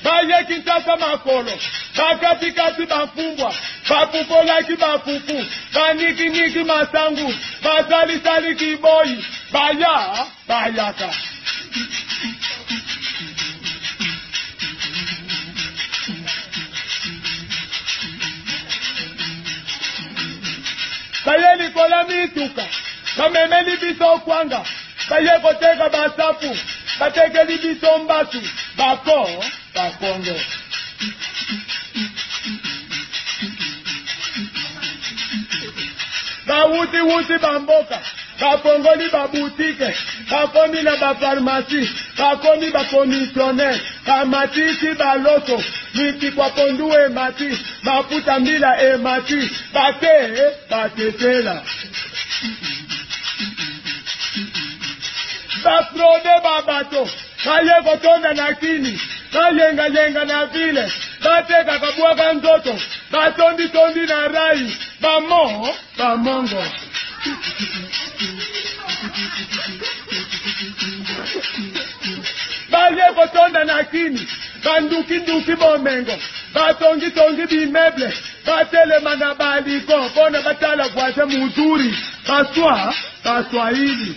baye Kinshasa makolo, bakatikati bafungwa, bapukolaki bapupu, baniki masangu, basali kiboi, bayaka. Baye likola mituka, bamemeli biso kwanga, baye koteka basafu, batekeli biso mbatu, bakongo. Wuti bamboka, bapongoli babutike, bakomi na bafarmasi, bakomi bakonditione, bamatisi baloto, miti kwa kondue mati, mafuta mbila mati, batetela. Bafrode babato, kaye kotonda na kini, kayenga na vile, bateka kabwaga ndoto, batondi na rai, bamongo. Baye kotonda na kini, banduki bomengo, batongi bimeble, batelema na baliko, pona batala kwaze muturi, baswahili.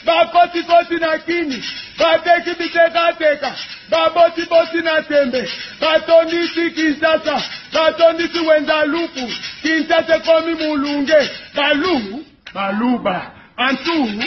Bakoti na kini, bateki biteka, baboti na tembe, batondisi Kinshasa, batondisi wenda lupu, Kinshasa komi mulunge, baluba, antu,